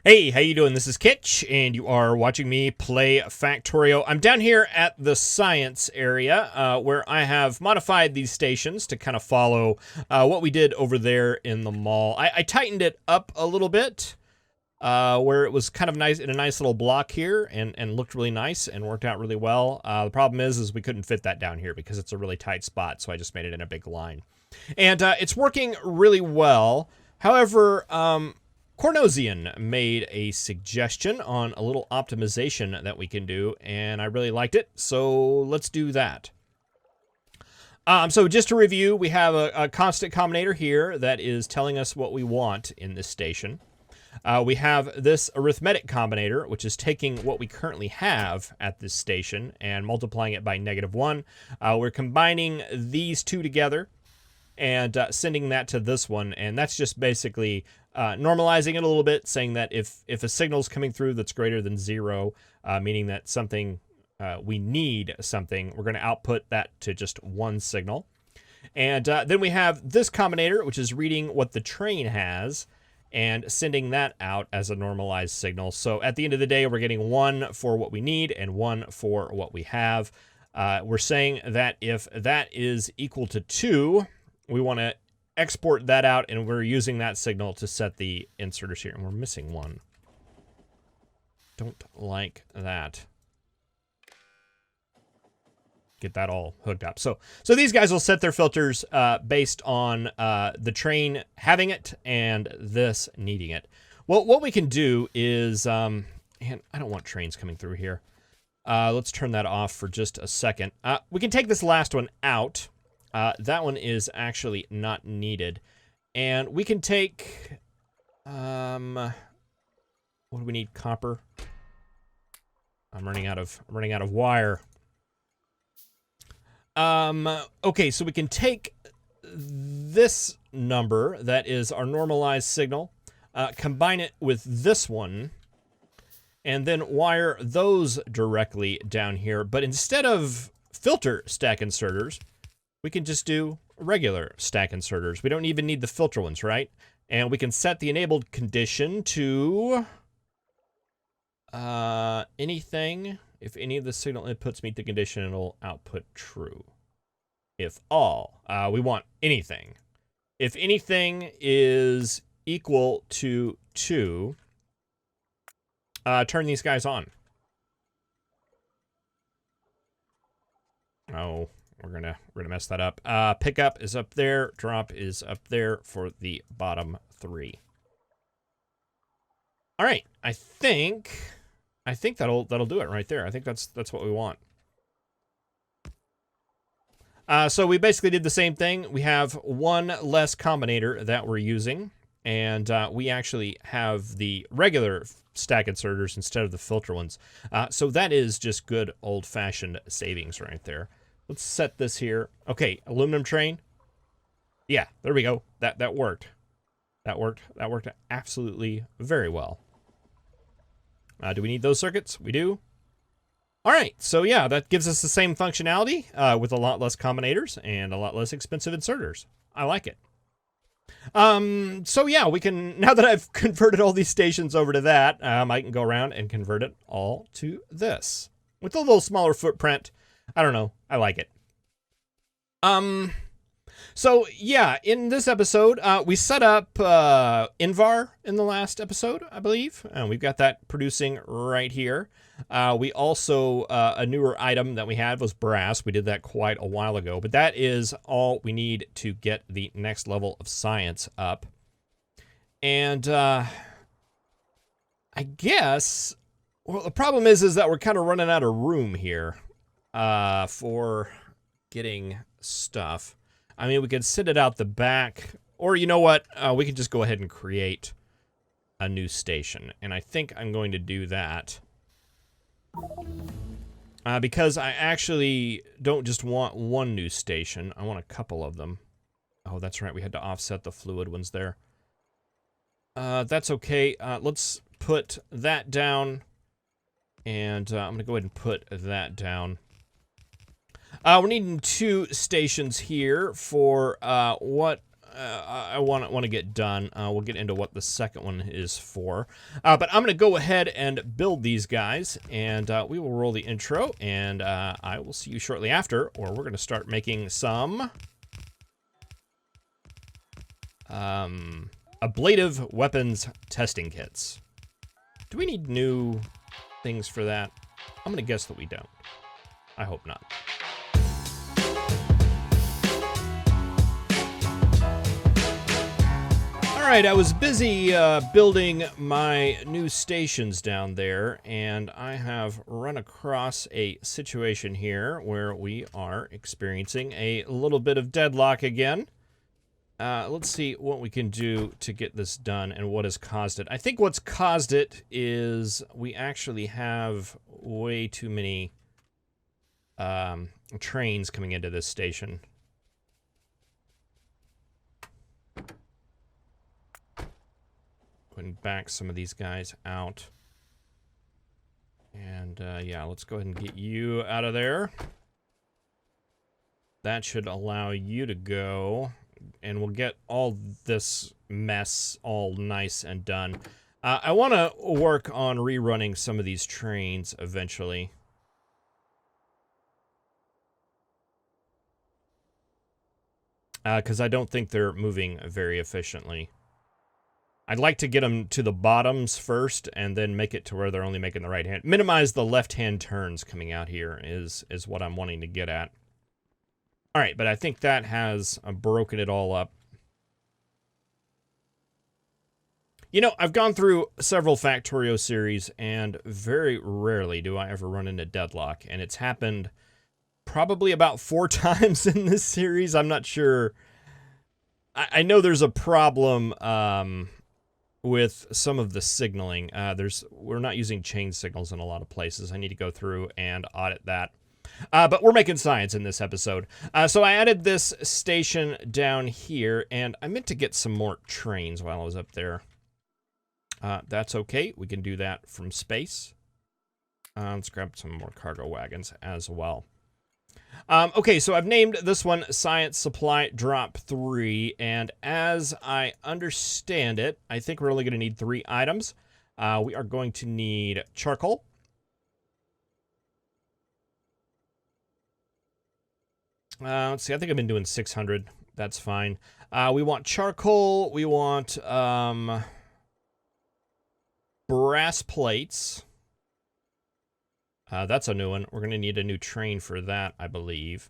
Hey, how you doing? This is Kitch, and you are watching me play Factorio. I'm down here at the science area, where I have modified these stations to kind of follow what we did over there in the mall. I tightened it up a little bit, where it was kind of nice in a nice little block here, and looked really nice and worked out really well. The problem is we couldn't fit that down here because it's a really tight spot, so I just made it in a big line. And it's working really well. However, Cornosian made a suggestion on a little optimization that we can do, and I really liked it, so let's do that. So just to review, we have a constant combinator here that is telling us what we want in this station. We have this arithmetic combinator, which is taking what we currently have at this station and multiplying it by -1. We're combining these two together and sending that to this one, and that's just basically normalizing it a little bit, saying that if a signal's coming through that's greater than 0, meaning that something, we need something, we're going to output that to just one signal. And then we have this combinator, which is reading what the train has and sending that out as a normalized signal. So at the end of the day, we're getting 1 for what we need and 1 for what we have. We're saying that if that is equal to 2, we want to export that out, and we're using that signal to set the inserters here. And we're missing 1. Don't like that. Get that all hooked up. So these guys will set their filters based on the train having it and this needing it. Well, what we can do is, and I don't want trains coming through here. Let's turn that off for just a second. We can take this last one out. That one is actually not needed. And we can take, what do we need? Copper. I'm running out of wire. Okay, so we can take this number that is our normalized signal, combine it with this one, and then wire those directly down here. But instead of filter stack inserters, we can just do regular stack inserters. We don't even need the filter ones, right? And we can set the enabled condition to anything. If any of the signal inputs meet the condition, it'll output true. If all, we want anything. If anything is equal to 2, turn these guys on. Oh. We're gonna mess that up. Pickup is up there. Drop is up there for the bottom 3. All right, I think that'll do it right there. I think that's what we want. So we basically did the same thing. We have one less combinator that we're using, and we actually have the regular stack inserters instead of the filter ones. So that is just good old-fashioned savings right there. Let's set this here. Okay, aluminum train. Yeah, there we go. That worked. That worked absolutely very well. Do we need those circuits? We do. All right, so yeah, that gives us the same functionality with a lot less combinators and a lot less expensive inserters. I like it. So yeah, we can, now that I've converted all these stations over to that, I can go around and convert it all to this. With a little smaller footprint. I don't know. I like it. So yeah, in this episode, we set up Invar in the last episode, I believe. We've got that producing right here. We also, a newer item that we had was brass. We did that quite a while ago, but that is all we need to get the next level of science up. And I guess, well, the problem is that we're kind of running out of room here. For getting stuff. I mean, we could sit it out the back, or you know what? We could just go ahead and create a new station, and I think I'm going to do that. Because I actually don't just want one new station, I want a couple of them. Oh, that's right, we had to offset the fluid ones there. That's okay. Let's put that down, and I'm going to go ahead and put that down. We're needing 2 stations here for what I want to get done. We'll get into what the second one is for. But I'm going to go ahead and build these guys, and we will roll the intro, and I will see you shortly after, or we're going to start making some ablative weapons testing kits. Do we need new things for that? I'm going to guess that we don't. I hope not. All right, I was busy building my new stations down there, and I have run across a situation here where we are experiencing a little bit of deadlock again. Let's see what we can do to get this done and what has caused it. I think what's caused it is we actually have way too many trains coming into this station. And back some of these guys out. And yeah, let's go ahead and get you out of there. That should allow you to go, and we'll get all this mess all nice and done. I want to work on rerunning some of these trains eventually. Because I don't think they're moving very efficiently. I'd like to get them to the bottoms first and then make it to where they're only making the right hand. Minimize the left-hand turns coming out here is what I'm wanting to get at. All right, but I think that has broken it all up. You know, I've gone through several Factorio series, and very rarely do I ever run into deadlock. And it's happened probably about 4 times in this series. I'm not sure. I know there's a problem with some of the signaling. We're not using chain signals in a lot of places. I need to go through and audit that. But we're making science in this episode. So I added this station down here, and I meant to get some more trains while I was up there. That's okay. We can do that from space. Let's grab some more cargo wagons as well. Okay, so I've named this one Science Supply Drop 3, and as I understand it, I think we're only going to need 3 items. We are going to need charcoal. Let's see, I think I've been doing 600. That's fine. We want charcoal. We want brass plates. That's a new one. We're going to need a new train for that, I believe.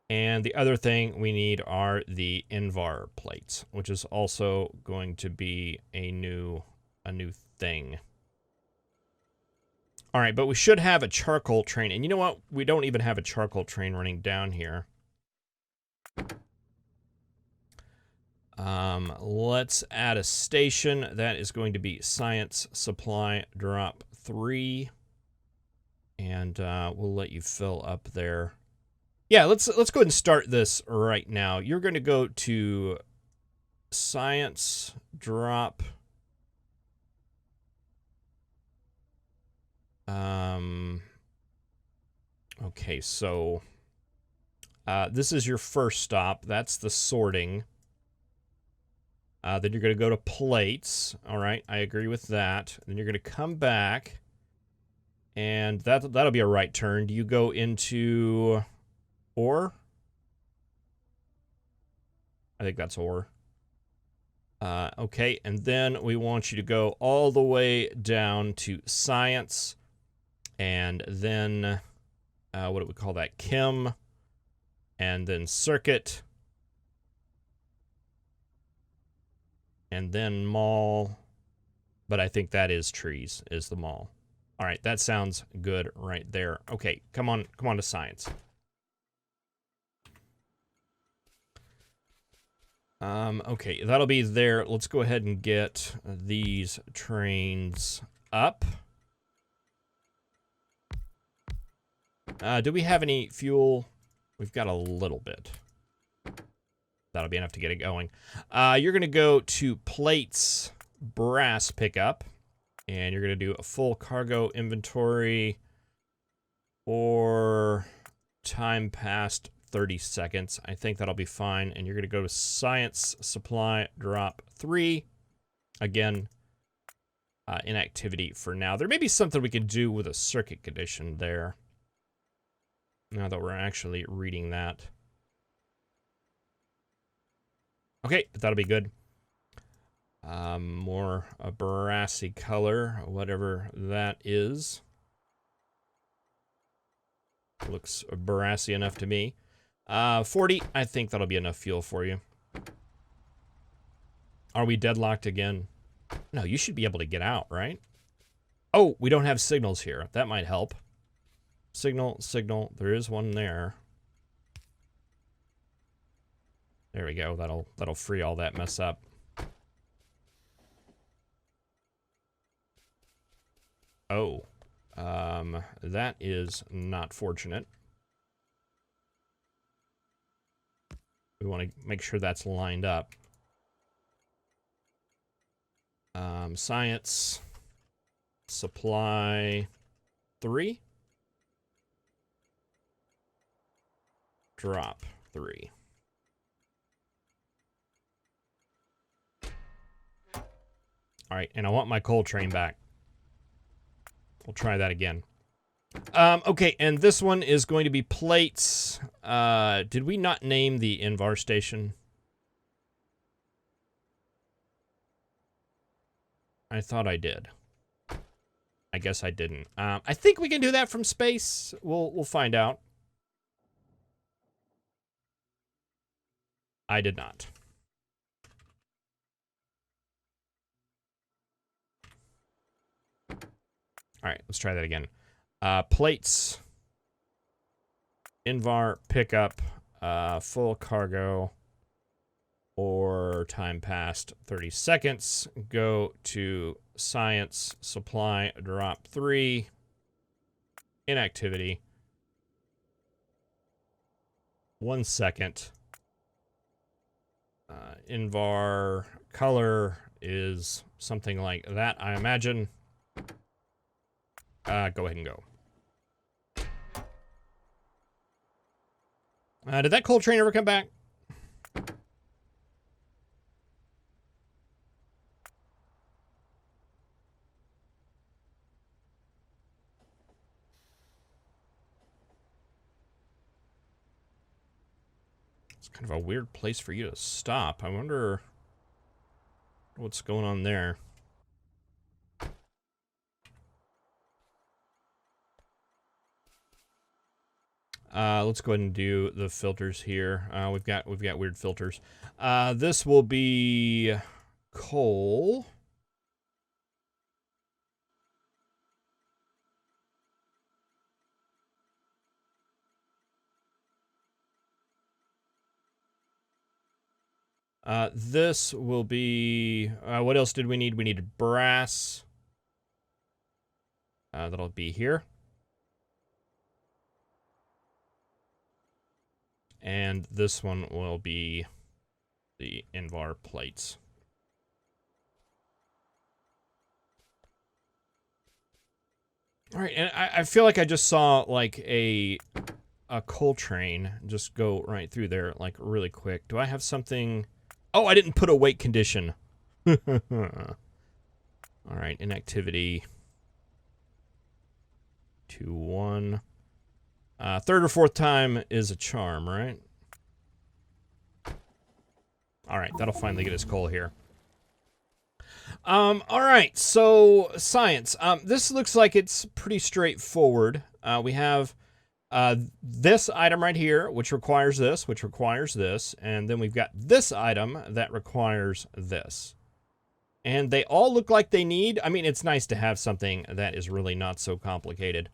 And the other thing we need are the Invar plates, which is also going to be a new thing. All right, but we should have a charcoal train. And you know what? We don't even have a charcoal train running down here. Let's add a station. That is going to be Science Supply Drop 3. And we'll let you fill up there. Yeah, let's go ahead and start this right now. You're going to go to Science Drop. Okay, so this is your first stop. That's the sorting. Then you're going to go to plates. All right, I agree with that. Then you're going to come back, and that'll be a right turn. Do you go into ore? I think that's ore. Okay, and then we want you to go all the way down to science, and then what do we call that? Chem, and then circuit, and then mall. But I think that is trees, is the mall. All right, that sounds good right there. Okay, come on to science. Okay, that'll be there. Let's go ahead and get these trains up. Do we have any fuel? We've got a little bit. That'll be enough to get it going. You're going to go to plates, brass pickup, and you're going to do a full cargo inventory or time past 30 seconds. I think that'll be fine. And you're going to go to science, supply, drop 3. Again, inactivity for now. There may be something we could do with a circuit condition there. Now that we're actually reading that. Okay, that'll be good. More a brassy color, whatever that is. Looks brassy enough to me. 40, I think that'll be enough fuel for you. Are we deadlocked again? No, you should be able to get out, right? Oh, we don't have signals here. That might help. Signal, signal. There is one there. There we go. That'll free all that mess up. Oh. That is not fortunate. We want to make sure that's lined up. Science, supply 3, drop 3. All right, and I want my coal train back. We'll try that again. Okay, and this one is going to be plates. Did we not name the Invar station? I thought I did. I guess I didn't. I think we can do that from space. We'll find out. I did not. All right, let's try that again. Plates, Invar, pickup, full cargo, or time past 30 seconds. Go to science, supply, drop 3, inactivity. 1 second. Invar color is something like that, I imagine. Go ahead and go. Did that coal train ever come back? It's kind of a weird place for you to stop. I wonder what's going on there. Let's go ahead and do the filters here. We've got weird filters. This will be coal. This will be, what else did we need? We needed brass. That'll be here. And this one will be the Invar plates. All right, and I feel like I just saw like a coal train just go right through there, like really quick. Do I have something? Oh, I didn't put a wait condition. All right, inactivity. 2, 1. Third or fourth time is a charm, right? All right, that'll finally get us coal here. All right, so science. This looks like it's pretty straightforward. We have this item right here, which requires this, and then we've got this item that requires this. And they all look like they need, I mean, it's nice to have something that is really not so complicated.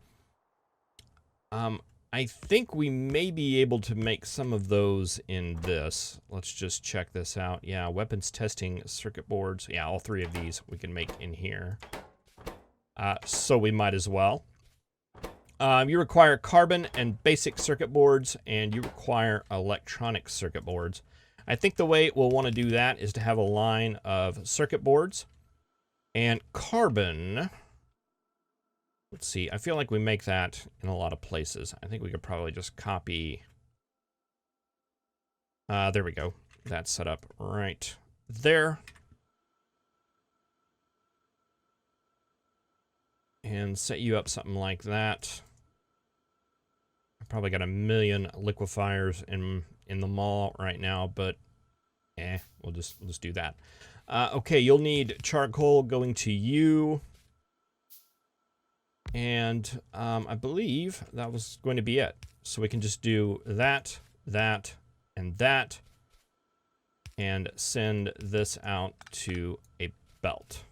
I think we may be able to make some of those in this. Let's just check this out. Yeah, weapons testing circuit boards. Yeah, all 3 of these we can make in here. So we might as well. You require carbon and basic circuit boards, and you require electronic circuit boards. I think the way we'll want to do that is to have a line of circuit boards and carbon. Let's see, I feel like we make that in a lot of places. I think we could probably just copy There we go. That's set up right there. And set you up something like that. I've probably got a million liquefiers in the mall right now, but we'll just do that. Okay, you'll need charcoal going to you. And I believe that was going to be it. So we can just do that, that, and that, and send this out to a belt.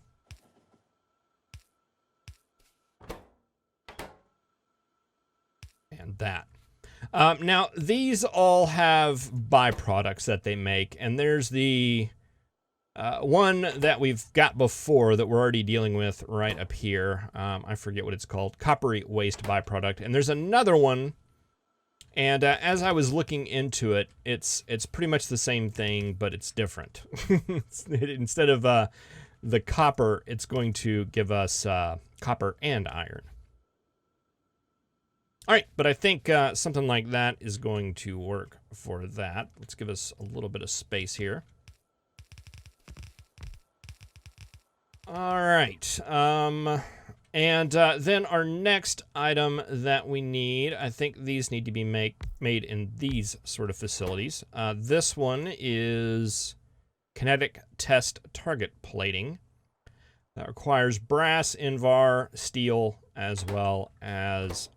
And that. Now, these all have byproducts that they make, and there's the one that we've got before that we're already dealing with right up here. I forget what it's called. Coppery waste byproduct. And there's another one, and as I was looking into it, it's pretty much the same thing, but it's different. Instead of the copper, it's going to give us copper and iron. All right, but I think something like that is going to work for that. Let's give us a little bit of space here. All right, and then our next item that we need, I think these need to be made in these sort of facilities. This one is kinetic test target plating. That requires brass, invar, steel, as well as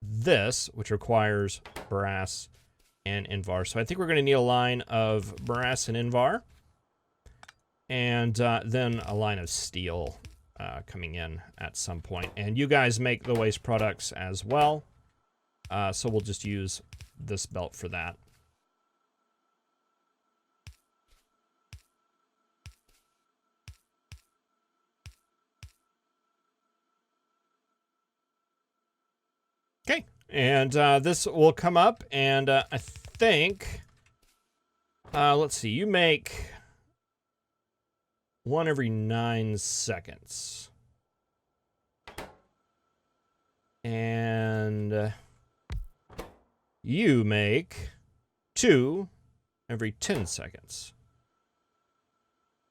this, which requires brass and invar. So I think we're going to need a line of brass and invar, and then a line of steel coming in at some point. And you guys make the waste products as well, so we'll just use this belt for that. Okay, and this will come up, and I think, let's see, you make one every 9 seconds. And you make 2 every 10 seconds.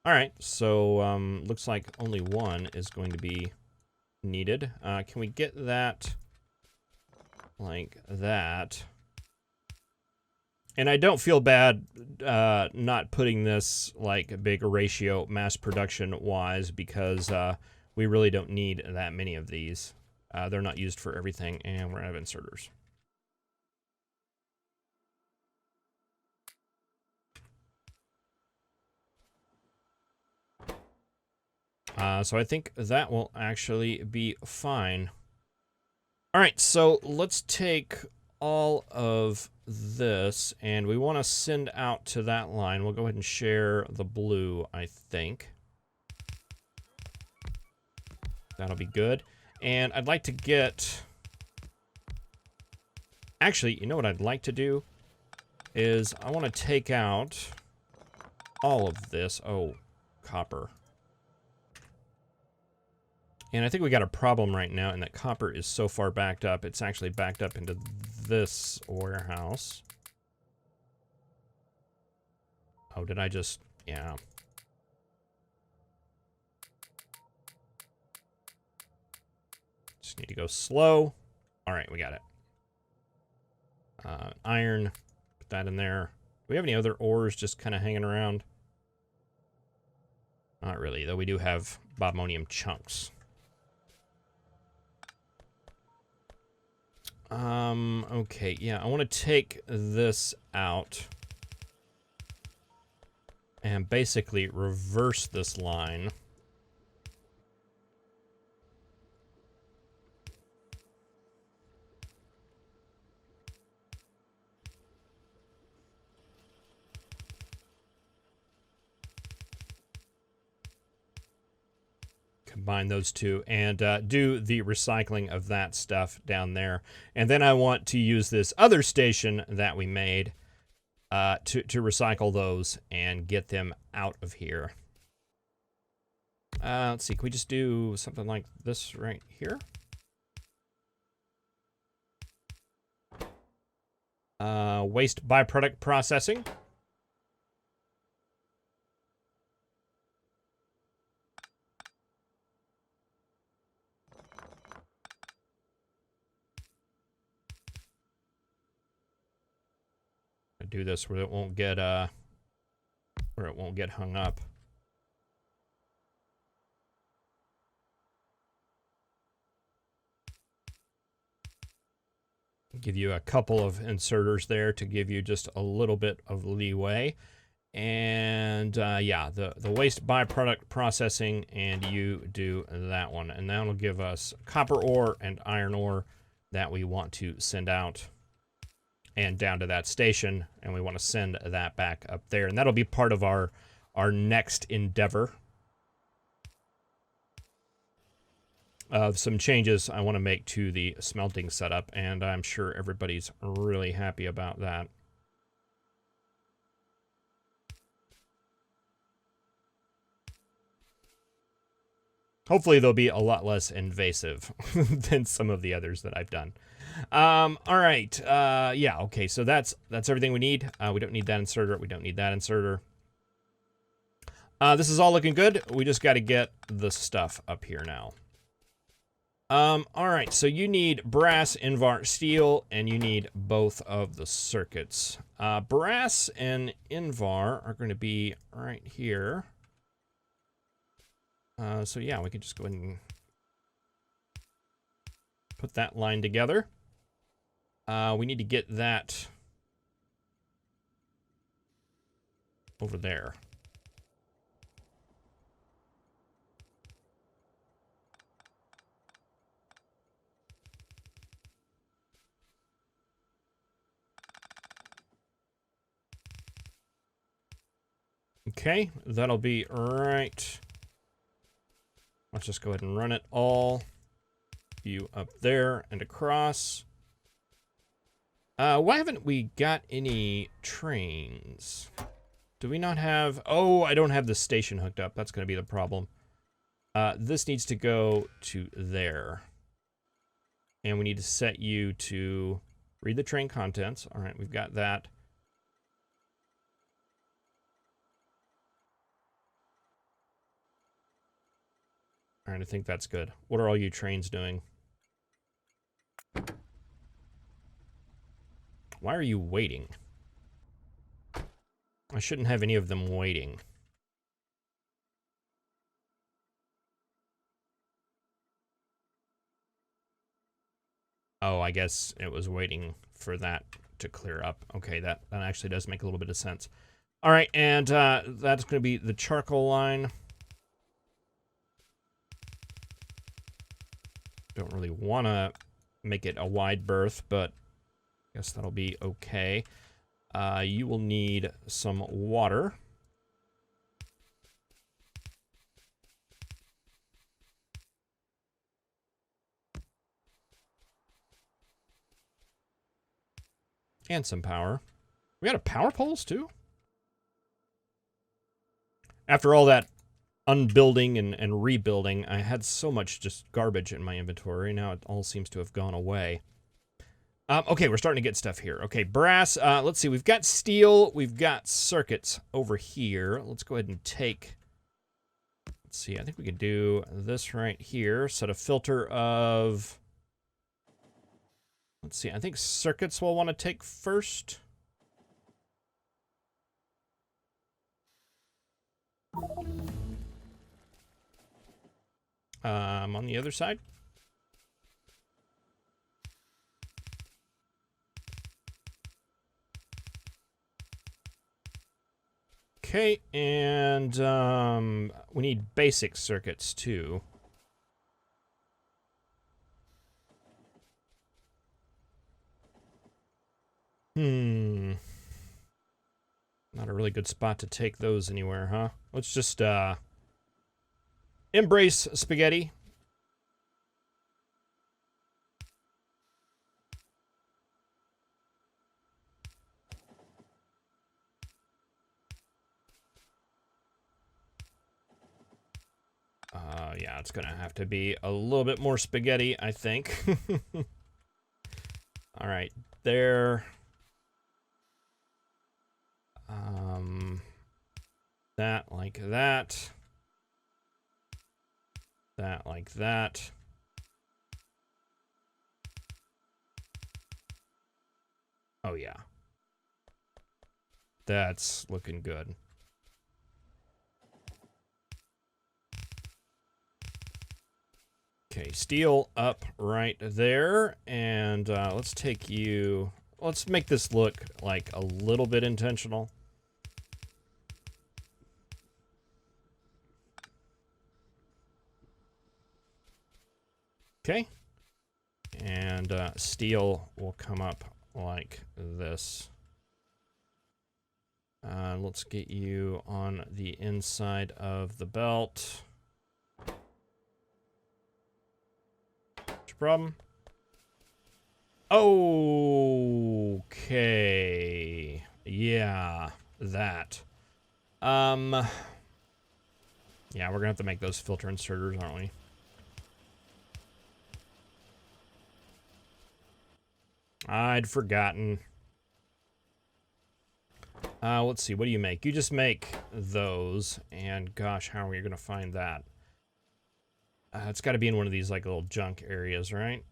All right, so looks like only 1 is going to be needed. Can we get that like that? And I don't feel bad not putting this like a big ratio mass production wise, because we really don't need that many of these. They're not used for everything, and we're out of inserters. So I think that will actually be fine. All right, so let's take all of this, and we want to send out to that line. We'll go ahead and share the blue, I think. That'll be good. And I'd like to get... Actually, you know what I'd like to do? Is I want to take out all of this. Oh, copper. And I think we got a problem right now in that copper is so far backed up. It's actually backed up into this warehouse. Oh, did I just... Yeah. Just need to go slow. All right, we got it. Iron. Put that in there. Do we have any other ores just kind of hanging around? Not really, though we do have bobmonium chunks. Okay, yeah, I want to take this out and basically reverse this line. Combine those two and do the recycling of that stuff down there. And then I want to use this other station that we made to recycle those and get them out of here. Let's see, can we just do something like this right here? Waste byproduct processing. do this where it won't get hung up. Give you a couple of inserters there to give you just a little bit of leeway. And yeah, the waste byproduct processing, and you do that one. And that'll give us copper ore and iron ore that we want to send out and down to that station. And we want to send that back up there. And that'll be part of our next endeavor. Some changes I want to make to the smelting setup, and I'm sure everybody's really happy about that. Hopefully they'll be a lot less invasive than some of the others that I've done. All right. Yeah, okay, so that's everything we need. We don't need that inserter. We don't need that inserter. This is all looking good. We just got to get the stuff up here now. All right, so you need brass, invar, steel, and you need both of the circuits. Brass and invar are going to be right here. So yeah, we can just go ahead and put that line together. We need to get that over there. Okay, that'll be right. Let's just go ahead and run it all. You up there and across. Why haven't we got any trains? Do we not have... Oh, I don't have the station hooked up. That's going to be the problem. This needs to go to there. And we need to set you to read the train contents. All right, we've got that. All right, I think that's good. What are all you trains doing? Why are you waiting? I shouldn't have any of them waiting. Oh, I guess it was waiting for that to clear up. Okay, that actually does make a little bit of sense. All right, and that's going to be the charcoal line. Don't really want to make it a wide berth, but I guess that'll be okay. You will need some water. And some power. We got a power poles too? After all that unbuilding and rebuilding, I had so much just garbage in my inventory. Now it all seems to have gone away. Okay, we're starting to get stuff here. Okay, brass. Let's see. We've got steel. We've got circuits over here. Let's go ahead and take... Let's see. I think we could do this right here. Set a filter of... Let's see. I think circuits we'll want to take first. On the other side. Okay, and we need basic circuits too. Not a really good spot to take those anywhere, huh? Let's just embrace spaghetti. Yeah, it's gonna have to be a little bit more spaghetti, I think. All right, there. That like that. That like that. Oh, yeah. That's looking good. Okay, steel up right there, and let's take you... Let's make this look like a little bit intentional. Okay. And steel will come up like this. Let's get you on the inside of the belt. What's your problem? Okay. Yeah, that. Yeah, we're gonna have to make those filter inserters, aren't we? I'd forgotten. Let's see, what do you make? You just make those, and gosh, how are we gonna find that? It's gotta be in one of these, like, little junk areas, right?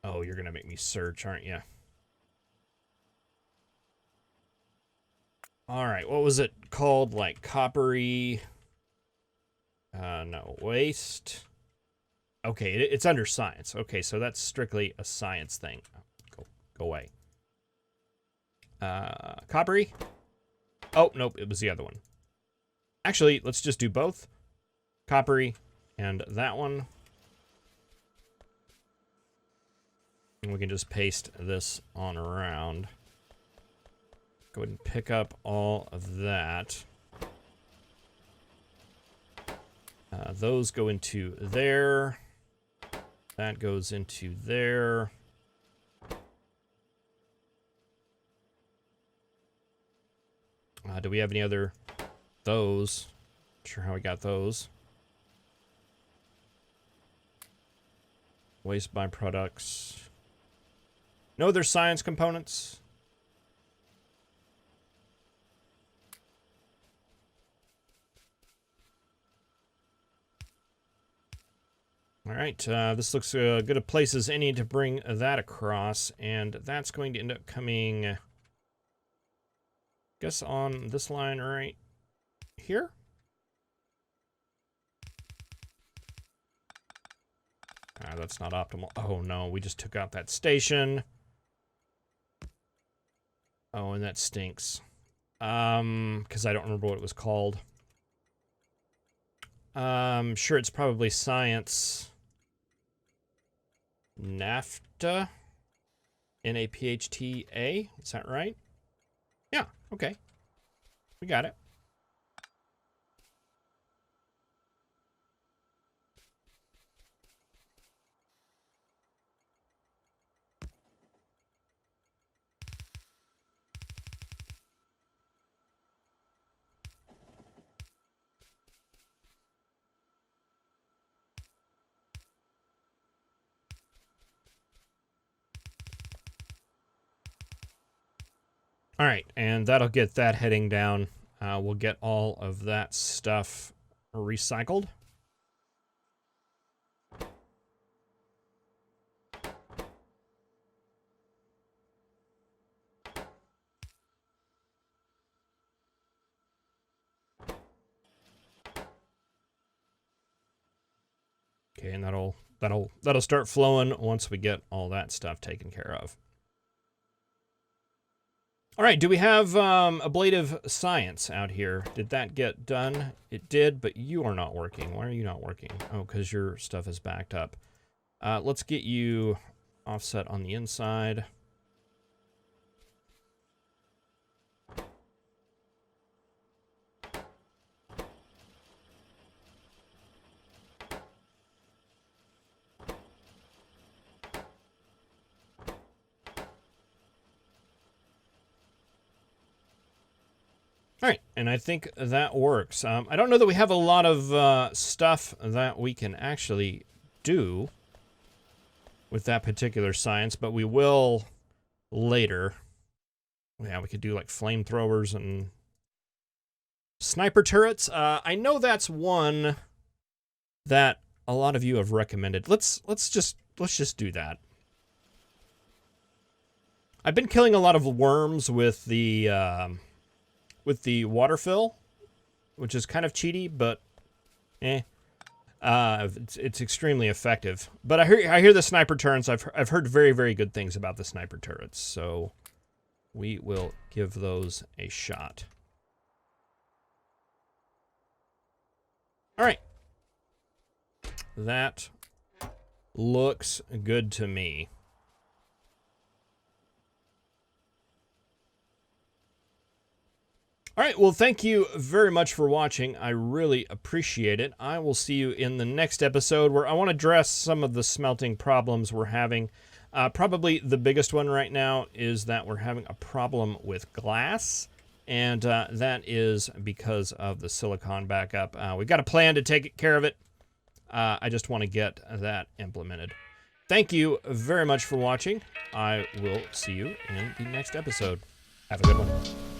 Oh, you're gonna make me search, aren't you? Alright, what was it called? Like, coppery... no, waste... Okay, it's under science. Okay, so that's strictly a science thing. Go away. Coppery? Oh, nope, it was the other one. Actually, let's just do both. Coppery and that one. And we can just paste this on around. Go ahead and pick up all of that. Those go into there. That goes into there. Do we have any other... Those. Not sure how we got those. Waste byproducts. No, there's science components. All right, this looks good a place as any to bring that across, and that's going to end up coming, I guess, on this line right here? That's not optimal. Oh no, we just took out that station. Oh, and that stinks. Because I don't remember what it was called. Sure, it's probably science. NAFTA? N-A-P-H-T-A? Is that right? Yeah, okay. We got it. All right, and that'll get that heading down. We'll get all of that stuff recycled. Okay, and that'll start flowing once we get all that stuff taken care of. All right, do we have ablative science out here? Did that get done? It did, but you are not working. Why are you not working? Oh, because your stuff is backed up. Let's get you offset on the inside. All right, and I think that works. I don't know that we have a lot of stuff that we can actually do with that particular science, but we will later. Yeah, we could do like flamethrowers and sniper turrets. I know that's one that a lot of you have recommended. Let's just do that. I've been killing a lot of worms with the water fill, which is kind of cheaty, but it's extremely effective. But I hear the sniper turrets. I've heard very, very good things about the sniper turrets, so we will give those a shot. All right. That looks good to me. All right, well, thank you very much for watching. I really appreciate it. I will see you in the next episode where I want to address some of the smelting problems we're having. Probably the biggest one right now is that we're having a problem with glass, and that is because of the silicon backup. We've got a plan to take care of it. I just want to get that implemented. Thank you very much for watching. I will see you in the next episode. Have a good one.